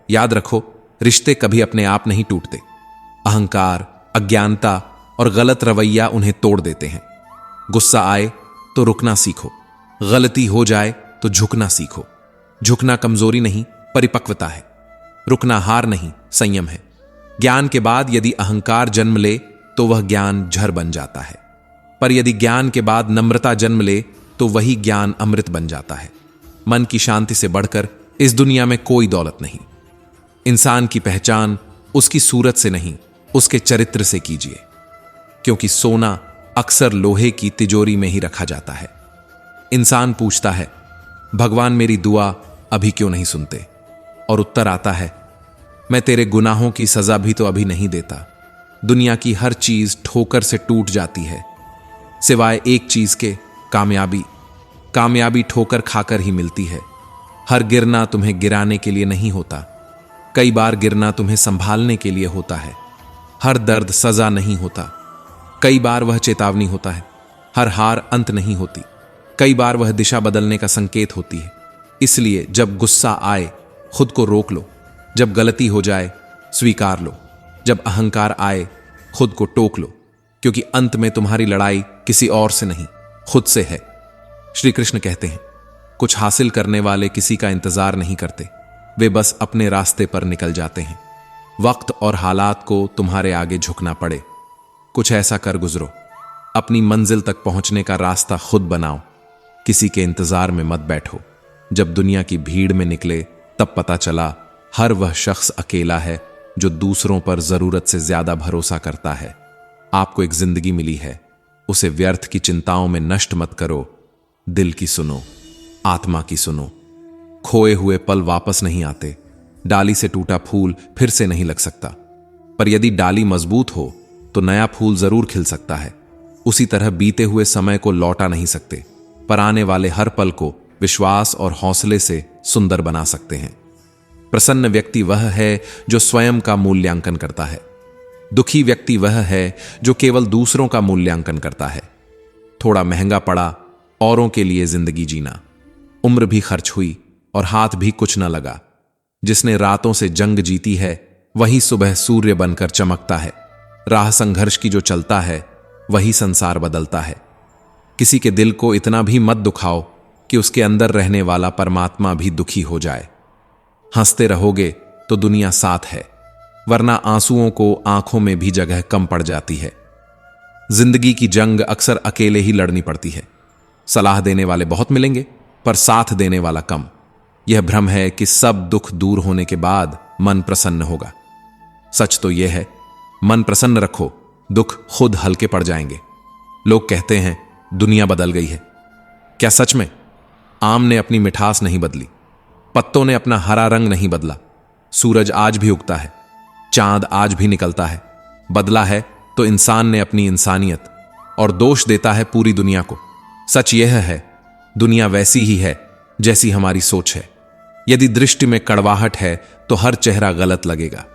याद रखो, रिश्ते कभी अपने आप नहीं टूटते। अहंकार, अज्ञानता और गलत रवैया उन्हें तोड़ देते हैं। गुस्सा आए तो रुकना सीखो, गलती हो जाए तो झुकना सीखो। झुकना कमजोरी नहीं, परिपक्वता है। रुकना हार नहीं, संयम है। ज्ञान के बाद यदि अहंकार जन्म ले तो वह ज्ञान झर बन जाता है, पर यदि ज्ञान के बाद नम्रता जन्म ले तो वही ज्ञान अमृत बन जाता है। मन की शांति से बढ़कर इस दुनिया में कोई दौलत नहीं। इंसान की पहचान उसकी सूरत से नहीं, उसके चरित्र से कीजिए, क्योंकि सोना अक्सर लोहे की तिजोरी में ही रखा जाता है। इंसान पूछता है, भगवान मेरी दुआ अभी क्यों नहीं सुनते? और उत्तर आता है, मैं तेरे गुनाहों की सजा भी तो अभी नहीं देता। दुनिया की हर चीज ठोकर से टूट जाती है, सिवाय एक चीज के, कामयाबी। कामयाबी ठोकर खाकर ही मिलती है। हर गिरना तुम्हें गिराने के लिए नहीं होता, कई बार गिरना तुम्हें संभालने के लिए होता है। हर दर्द सजा नहीं होता, कई बार वह चेतावनी होता है। हर हार अंत नहीं होती, कई बार वह दिशा बदलने का संकेत होती है। इसलिए जब गुस्सा आए खुद को रोक लो, जब गलती हो जाए स्वीकार लो, जब अहंकार आए खुद को टोक लो, क्योंकि अंत में तुम्हारी लड़ाई किसी और से नहीं, खुद से है। श्री कृष्ण कहते हैं, कुछ हासिल करने वाले किसी का इंतजार नहीं करते, वे बस अपने रास्ते पर निकल जाते हैं। वक्त और हालात को तुम्हारे आगे झुकना पड़े, कुछ ऐसा कर गुजरो। अपनी मंजिल तक पहुंचने का रास्ता खुद बनाओ, किसी के इंतजार में मत बैठो। जब दुनिया की भीड़ में निकले तब पता चला हर वह शख्स अकेला है जो दूसरों पर जरूरत से ज्यादा भरोसा करता है। आपको एक जिंदगी मिली है, उसे व्यर्थ की चिंताओं में नष्ट मत करो। दिल की सुनो, आत्मा की सुनो। खोए हुए पल वापस नहीं आते। डाली से टूटा फूल फिर से नहीं लग सकता, पर यदि डाली मजबूत हो तो नया फूल जरूर खिल सकता है। उसी तरह बीते हुए समय को लौटा नहीं सकते, पर आने वाले हर पल को विश्वास और हौसले से सुंदर बना सकते हैं। प्रसन्न व्यक्ति वह है जो स्वयं का मूल्यांकन करता है। दुखी व्यक्ति वह है जो केवल दूसरों का मूल्यांकन करता है। थोड़ा महंगा पड़ा औरों के लिए जिंदगी जीना। उम्र भी खर्च हुई और हाथ भी कुछ न लगा। जिसने रातों से जंग जीती है वही सुबह सूर्य बनकर चमकता है। राह संघर्ष की जो चलता है वही संसार बदलता है। किसी के दिल को इतना भी मत दुखाओ कि उसके अंदर रहने वाला परमात्मा भी दुखी हो जाए। हंसते रहोगे तो दुनिया साथ है, वरना आंसुओं को आंखों में भी जगह कम पड़ जाती है। जिंदगी की जंग अक्सर अकेले ही लड़नी पड़ती है। सलाह देने वाले बहुत मिलेंगे, पर साथ देने वाला कम। यह भ्रम है कि सब दुख दूर होने के बाद मन प्रसन्न होगा। सच तो यह है, मन प्रसन्न रखो, दुख खुद हल्के पड़ जाएंगे। लोग कहते हैं दुनिया बदल गई है। क्या सच में? आम ने अपनी मिठास नहीं बदली, पत्तों ने अपना हरा रंग नहीं बदला। सूरज आज भी उगता है, चांद आज भी निकलता है। बदला है तो इंसान ने अपनी इंसानियत, और दोष देता है पूरी दुनिया को। सच यह है, दुनिया वैसी ही है जैसी हमारी सोच है। यदि दृष्टि में कड़वाहट है तो हर चेहरा गलत लगेगा।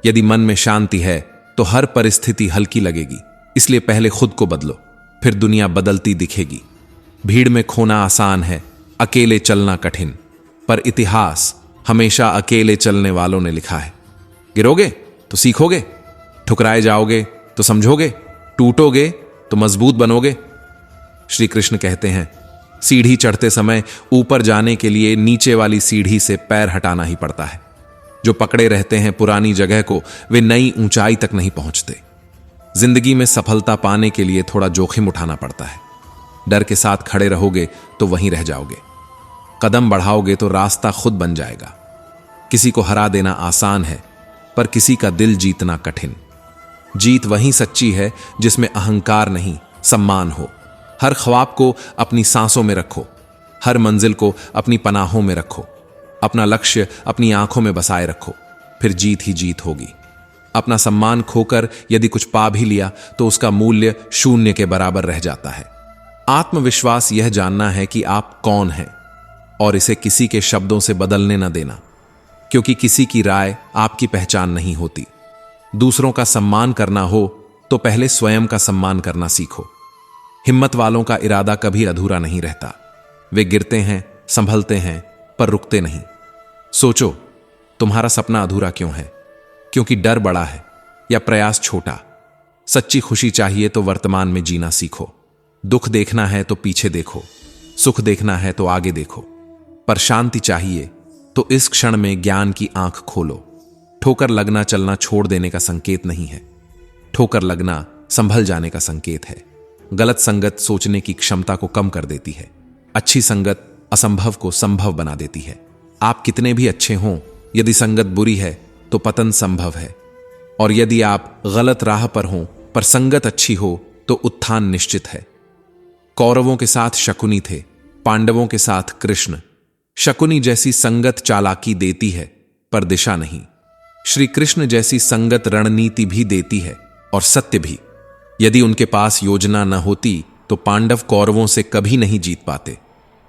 यदि मन में शांति है तो हर परिस्थिति हल्की लगेगी। इसलिए पहले खुद को बदलो, फिर दुनिया बदलती दिखेगी। भीड़ में खोना आसान है, अकेले चलना कठिन, पर इतिहास हमेशा अकेले चलने वालों ने लिखा है। गिरोगे तो सीखोगे, ठुकराए जाओगे तो समझोगे, टूटोगे तो मजबूत बनोगे। श्री कृष्ण कहते हैं, सीढ़ी चढ़ते समय ऊपर जाने के लिए नीचे वाली सीढ़ी से पैर हटाना ही पड़ता है। जो पकड़े रहते हैं पुरानी जगह को, वे नई ऊंचाई तक नहीं पहुंचते। जिंदगी में सफलता पाने के लिए थोड़ा जोखिम उठाना पड़ता है। डर के साथ खड़े रहोगे तो वहीं रह जाओगे। कदम बढ़ाओगे तो रास्ता खुद बन जाएगा। किसी को हरा देना आसान है, पर किसी का दिल जीतना कठिन। जीत वहीं सच्ची है जिसमें अहंकार नहीं, सम्मान हो। हर ख्वाब को अपनी सांसों में रखो, हर मंजिल को अपनी पनाहों में रखो। अपना लक्ष्य अपनी आंखों में बसाए रखो, फिर जीत ही जीत होगी। अपना सम्मान खोकर यदि कुछ पा भी लिया तो उसका मूल्य शून्य के बराबर रह जाता है। आत्मविश्वास यह जानना है कि आप कौन हैं, और इसे किसी के शब्दों से बदलने न देना, क्योंकि किसी की राय आपकी पहचान नहीं होती। दूसरों का सम्मान करना हो तो पहले स्वयं का सम्मान करना सीखो। हिम्मत वालों का इरादा कभी अधूरा नहीं रहता। वे गिरते हैं, संभलते हैं, पर रुकते नहीं। सोचो, तुम्हारा सपना अधूरा क्यों है? क्योंकि डर बड़ा है या प्रयास छोटा? सच्ची खुशी चाहिए तो वर्तमान में जीना सीखो। दुख देखना है तो पीछे देखो, सुख देखना है तो आगे देखो। पर शांति चाहिए तो इस क्षण में ज्ञान की आंख खोलो। ठोकर लगना चलना छोड़ देने का संकेत नहीं है। ठोकर लगना संभल जाने का संकेत है। गलत संगत सोचने की क्षमता को कम कर देती है। अच्छी संगत असंभव को संभव बना देती है। आप कितने भी अच्छे हों, यदि संगत बुरी है तो पतन संभव है। और यदि आप गलत राह पर हों पर संगत अच्छी हो तो उत्थान निश्चित है। कौरवों के साथ शकुनी थे, पांडवों के साथ कृष्ण। शकुनी जैसी संगत चालाकी देती है पर दिशा नहीं। श्री कृष्ण जैसी संगत रणनीति भी देती है और सत्य भी। यदि उनके पास योजना न होती तो पांडव कौरवों से कभी नहीं जीत पाते।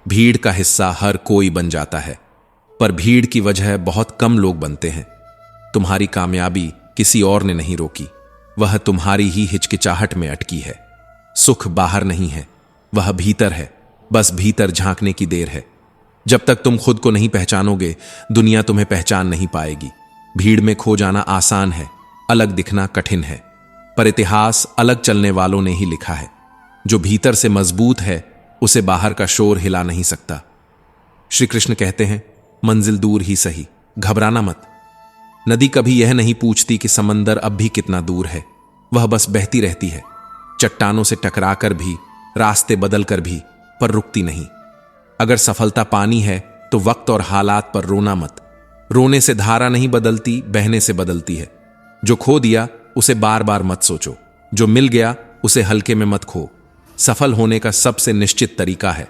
भीड़ का हिस्सा हर कोई बन जाता है, पर भीड़ की वजह बहुत कम लोग बनते हैं। तुम्हारी कामयाबी किसी और ने नहीं रोकी, वह तुम्हारी ही हिचकिचाहट में अटकी है। सुख बाहर नहीं है, वह भीतर है। बस भीतर झांकने की देर है। जब तक तुम खुद को नहीं पहचानोगे, दुनिया तुम्हें पहचान नहीं पाएगी। भीड़ में खो जाना आसान है, अलग दिखना कठिन है, पर इतिहास अलग चलने वालों ने ही लिखा है। जो भीतर से मजबूत है उसे बाहर का शोर हिला नहीं सकता। श्री कृष्ण कहते हैं, मंजिल दूर ही सही, घबराना मत। नदी कभी यह नहीं पूछती कि समंदर अब भी कितना दूर है, वह बस बहती रहती है। चट्टानों से टकराकर भी, रास्ते बदलकर भी, पर रुकती नहीं। अगर सफलता पानी है तो वक्त और हालात पर रोना मत। रोने से धारा नहीं बदलती, बहने से बदलती है। जो खो दिया उसे बार बार मत सोचो, जो मिल गया उसे हल्के में मत खो। सफल होने का सबसे निश्चित तरीका है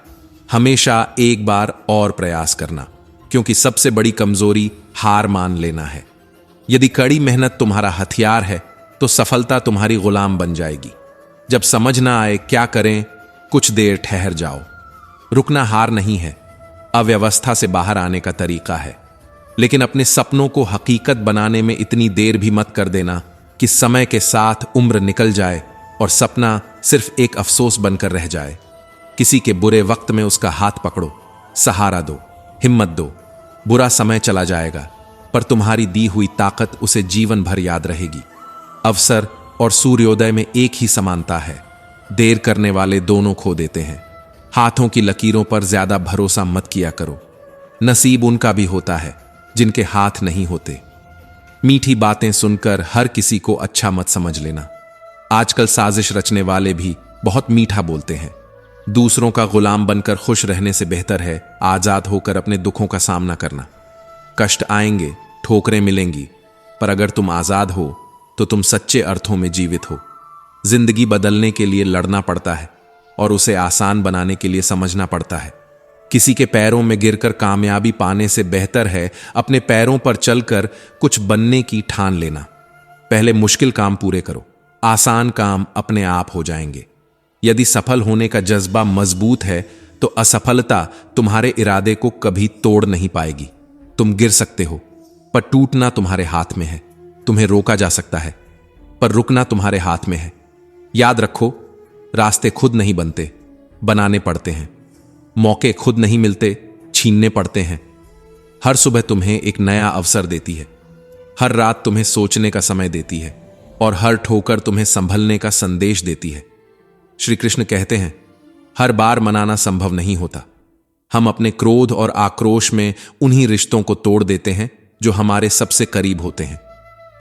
हमेशा एक बार और प्रयास करना, क्योंकि सबसे बड़ी कमजोरी हार मान लेना है। यदि कड़ी मेहनत तुम्हारा हथियार है तो सफलता तुम्हारी गुलाम बन जाएगी। जब समझ ना आए क्या करें, कुछ देर ठहर जाओ। रुकना हार नहीं है, अव्यवस्था से बाहर आने का तरीका है। लेकिन अपने सपनों को हकीकत बनाने में इतनी देर भी मत कर देना कि समय के साथ उम्र निकल जाए और सपना सिर्फ एक अफसोस बनकर रह जाए। किसी के बुरे वक्त में उसका हाथ पकड़ो, सहारा दो, हिम्मत दो। बुरा समय चला जाएगा, पर तुम्हारी दी हुई ताकत उसे जीवन भर याद रहेगी। अवसर और सूर्योदय में एक ही समानता है, देर करने वाले दोनों खो देते हैं। हाथों की लकीरों पर ज्यादा भरोसा मत किया करो, नसीब उनका भी होता है जिनके हाथ नहीं होते। मीठी बातें सुनकर हर किसी को अच्छा मत समझ लेना। आजकल साजिश रचने वाले भी बहुत मीठा बोलते हैं। दूसरों का गुलाम बनकर खुश रहने से बेहतर है आजाद होकर अपने दुखों का सामना करना। कष्ट आएंगे, ठोकरें मिलेंगी, पर अगर तुम आजाद हो तो तुम सच्चे अर्थों में जीवित हो। जिंदगी बदलने के लिए लड़ना पड़ता है और उसे आसान बनाने के लिए समझना पड़ता है। किसी के पैरों में गिरकर कामयाबी पाने से बेहतर है अपने पैरों पर चलकर कुछ बनने की ठान लेना। पहले मुश्किल काम पूरे करो, आसान काम अपने आप हो जाएंगे। यदि सफल होने का जज्बा मजबूत है तो असफलता तुम्हारे इरादे को कभी तोड़ नहीं पाएगी। तुम गिर सकते हो, पर टूटना तुम्हारे हाथ में है। तुम्हें रोका जा सकता है, पर रुकना तुम्हारे हाथ में है। याद रखो, रास्ते खुद नहीं बनते, बनाने पड़ते हैं। मौके खुद नहीं मिलते, छीनने पड़ते हैं। हर सुबह तुम्हें एक नया अवसर देती है, हर रात तुम्हें सोचने का समय देती है और हर ठोकर तुम्हें संभलने का संदेश देती है। श्री कृष्ण कहते हैं, हर बार मनाना संभव नहीं होता। हम अपने क्रोध और आक्रोश में उन्हीं रिश्तों को तोड़ देते हैं जो हमारे सबसे करीब होते हैं।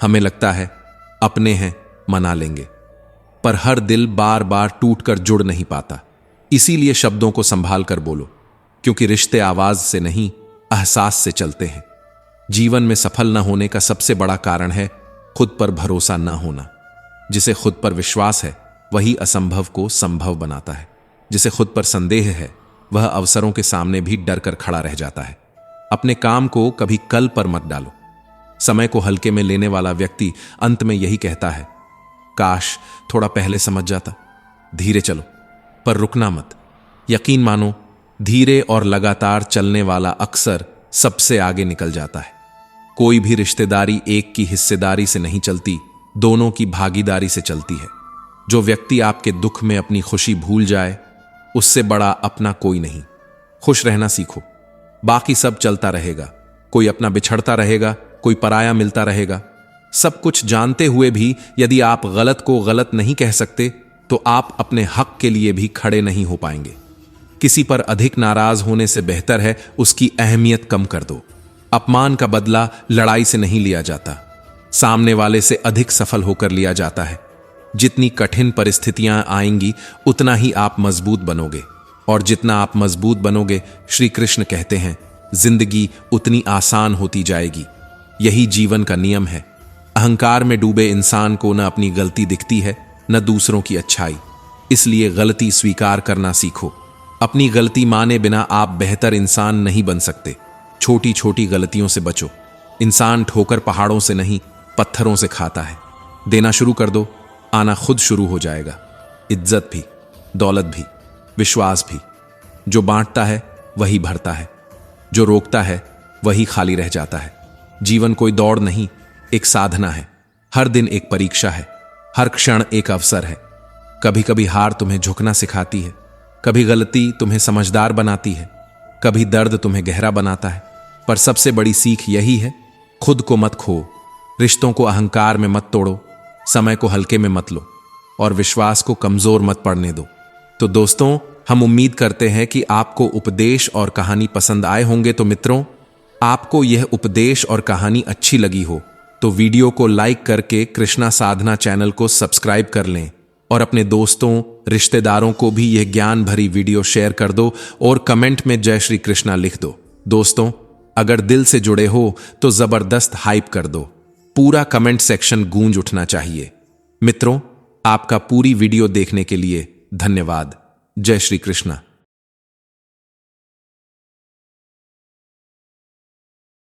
हमें लगता है अपने हैं, मना लेंगे, पर हर दिल बार बार टूटकर जुड़ नहीं पाता। इसीलिए शब्दों को संभाल कर बोलो, क्योंकि रिश्ते आवाज से नहीं, एहसास से चलते हैं। जीवन में सफल न होने का सबसे बड़ा कारण है खुद पर भरोसा न होना। जिसे खुद पर विश्वास है वही असंभव को संभव बनाता है। जिसे खुद पर संदेह है वह अवसरों के सामने भी डर कर खड़ा रह जाता है। अपने काम को कभी कल पर मत डालो। समय को हल्के में लेने वाला व्यक्ति अंत में यही कहता है, काश थोड़ा पहले समझ जाता। धीरे चलो, पर रुकना मत। यकीन मानो, धीरे और लगातार चलने वाला अक्सर सबसे आगे निकल जाता है। कोई भी रिश्तेदारी एक की हिस्सेदारी से नहीं चलती, दोनों की भागीदारी से चलती है। जो व्यक्ति आपके दुख में अपनी खुशी भूल जाए, उससे बड़ा अपना कोई नहीं। खुश रहना सीखो, बाकी सब चलता रहेगा। कोई अपना बिछड़ता रहेगा, कोई पराया मिलता रहेगा। सब कुछ जानते हुए भी यदि आप गलत को गलत नहीं कह सकते तो आप अपने हक के लिए भी खड़े नहीं हो पाएंगे। किसी पर अधिक नाराज होने से बेहतर है उसकी अहमियत कम कर दो। अपमान का बदला लड़ाई से नहीं लिया जाता, सामने वाले से अधिक सफल होकर लिया जाता है। जितनी कठिन परिस्थितियां आएंगी उतना ही आप मजबूत बनोगे, और जितना आप मजबूत बनोगे, श्री कृष्ण कहते हैं, जिंदगी उतनी आसान होती जाएगी। यही जीवन का नियम है। अहंकार में डूबे इंसान को न अपनी गलती दिखती है न दूसरों की अच्छाई। इसलिए गलती स्वीकार करना सीखो। अपनी गलती माने बिना आप बेहतर इंसान नहीं बन सकते। छोटी छोटी गलतियों से बचो। इंसान ठोकर पहाड़ों से नहीं, पत्थरों से खाता है। देना शुरू कर दो, आना खुद शुरू हो जाएगा। इज्जत भी, दौलत भी, विश्वास भी। जो बांटता है वही भरता है, जो रोकता है वही खाली रह जाता है। जीवन कोई दौड़ नहीं, एक साधना है। हर दिन एक परीक्षा है, हर क्षण एक अवसर है। कभी कभी हार तुम्हें झुकना सिखाती है, कभी गलती तुम्हें समझदार बनाती है, कभी दर्द तुम्हें गहरा बनाता है। पर सबसे बड़ी सीख यही है, खुद को मत खो, रिश्तों को अहंकार में मत तोड़ो, समय को हल्के में मत लो और विश्वास को कमजोर मत पड़ने दो। तो दोस्तों, हम उम्मीद करते हैं कि आपको उपदेश और कहानी पसंद आए होंगे। तो मित्रों, आपको यह उपदेश और कहानी अच्छी लगी हो तो वीडियो को लाइक करके कृष्णा साधना चैनल को सब्सक्राइब कर लें और अपने दोस्तों, रिश्तेदारों को भी यह ज्ञान भरी वीडियो शेयर कर दो और कमेंट में जय श्री कृष्णा लिख दो। दोस्तों, अगर दिल से जुड़े हो तो जबरदस्त हाइप कर दो। पूरा कमेंट सेक्शन गूंज उठना चाहिए। मित्रों, आपका पूरी वीडियो देखने के लिए धन्यवाद। जय श्री कृष्णा।